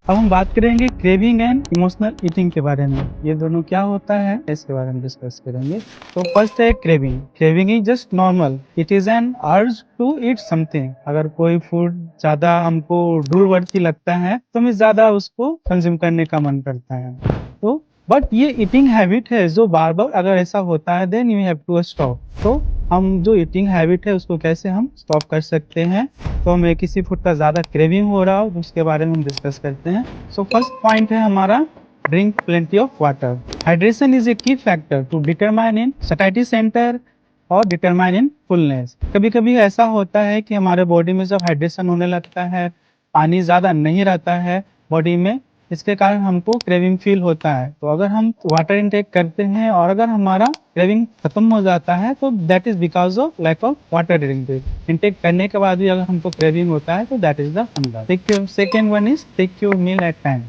अब हम बात करेंगे क्रेविंग एंड इमोशनल ईटिंग के बारे में। ये दोनों क्या होता है इसके बारे में डिस्कस करेंगे। तो फर्स्ट है craving. Craving is just normal, it is an urge to eat something. अगर कोई फूड ज्यादा हमको दूरवर्ती लगता है तो हमें ज्यादा उसको कंज्यूम करने का मन करता है। तो बट ये ईटिंग हैबिट है जो बार बार अगर ऐसा होता है then you have to stop. तो हम जो ईटिंग हैबिट है उसको कैसे हम स्टॉप कर सकते हैं। तो हमें किसी फूड का ज़्यादा क्रेविंग हो रहा हो उसके बारे में हम डिस्कस करते हैं। सो फर्स्ट पॉइंट है हमारा drink plenty of water. Hydration is a key factor to determine in satisfaction centre और डिटरमाइन इन फुलनेस। कभी कभी ऐसा होता है कि हमारे बॉडी में जब हाइड्रेशन होने लगता है, पानी ज़्यादा नहीं रहता है बॉडी में, इसके कारण हमको क्रेविंग फील होता है। तो अगर हम वाटर इनटेक करते हैं और अगर हमारा क्रेविंग खत्म हो जाता है तो that is because of lack of water intake करने के बाद भी अगर हमको क्रेविंग होता है तो that is the hunger. Second one is take your meal at time.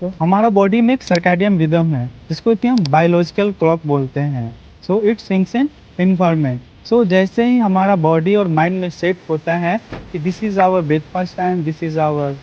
तो हमारा बॉडी में एक सर्कैडियन रिदम है जिसको कि हम बायोलॉजिकल क्लॉक बोलते हैं। So it syncs in environment. So जैसे ही हमारा बॉडी और माइंड में सेट होता है कि this is our breakfast time, this is our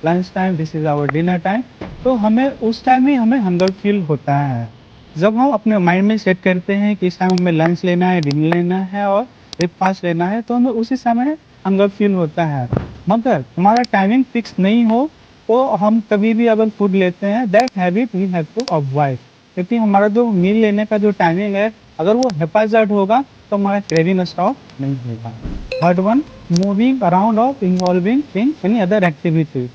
lunch time, this is our dinner time, तो हमें उस टाइम में हमें हंगर फील होता है। जब हम अपने माइंड में सेट करते हैं कि इस टाइम हमें लंच लेना है, डिनर लेना है और ब्रेकफास्ट लेना है, तो हमें उसी समय हंगर फील होता है। मगर हमारा टाइमिंग फिक्स नहीं हो तो हम कभी भी अगर फूड लेते हैं that habit we have to avoid. क्योंकि हमारा जो मील लेने का जो टाइमिंग है अगर वो हेफाजत होगा तो हमारा क्रेविंग स्टॉप नहीं होगा। थर्ड वन, मूविंग अराउंड और involving in any other activity.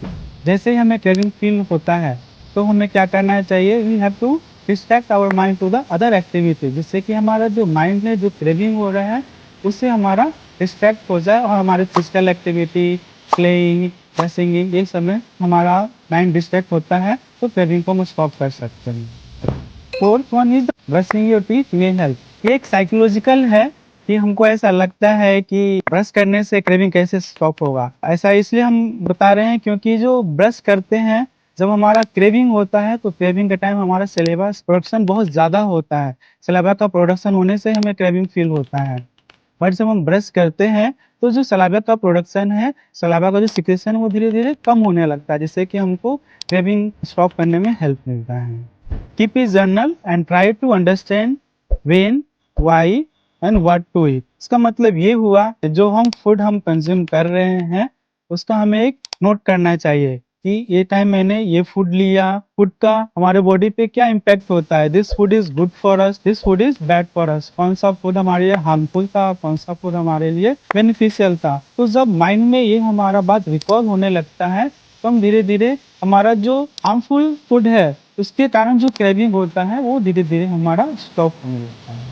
जैसे ही हमें क्रेविंग फील होता है तो हमें क्या करना चाहिए, we have to distract our mind to the other activity, जिससे कि हमारा जो माइंड में जो क्रेविंग हो रहा है उससे हमारा डिस्ट्रैक्ट हो जाए और हमारे फिजिकल एक्टिविटी, प्लेइंग या सिंगिंग, ये सब में हमारा माइंड डिस्ट्रैक्ट होता है तो क्रेविंग को हम स्टॉप कर सकते हैं। Fourth one is brushing your teeth may help. ये एक साइकोलॉजिकल है कि हमको ऐसा लगता है कि ब्रश करने से क्रेविंग कैसे स्टॉप होगा। ऐसा इसलिए हम बता रहे हैं क्योंकि जो ब्रश करते हैं जब हमारा क्रेविंग होता है तो क्रेविंग के टाइम हमारा सलेवा प्रोडक्शन बहुत ज़्यादा होता है। सलेवा का प्रोडक्शन होने से हमें क्रेविंग फील होता है। बट जब हम ब्रश करते हैं तो जो सलाइवा का प्रोडक्शन है, सलाइवा का जो सिक्रेशन है वो धीरे धीरे कम होने लगता है, जिससे कि हमको क्रेविंग स्टॉप करने में हेल्प मिलता है। Keep a journal and try to understand when, why and what to eat. इसका मतलब ये हुआ कि जो हम फूड हम कंज्यूम कर रहे हैं उसका हमें एक नोट करना चाहिए कि ये टाइम मैंने ये फूड लिया, फूड का हमारे बॉडी पे क्या इम्पैक्ट होता है। This food is good for us, this food is bad for us. कौन सा फूड हमारे लिए हार्मफुल था, कौन सा फूड हमारे लिए बेनिफिशियल था। तो जब माइंड में ये हमारा बात रिकॉल होने लगता है तो हम धीरे धीरे हमारा जो हार्मफुल फूड है उसके कारण जो क्रेविंग होता है वो धीरे धीरे हमारा स्टॉप होने लगता है।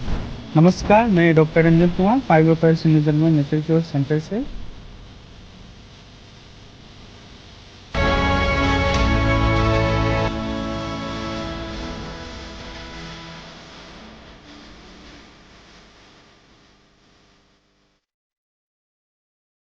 नमस्कार, मैं डॉक्टर रंजन कुमार, फाइब्रोपर्स न्यूजर्मन नेचर क्योर सेंटर से।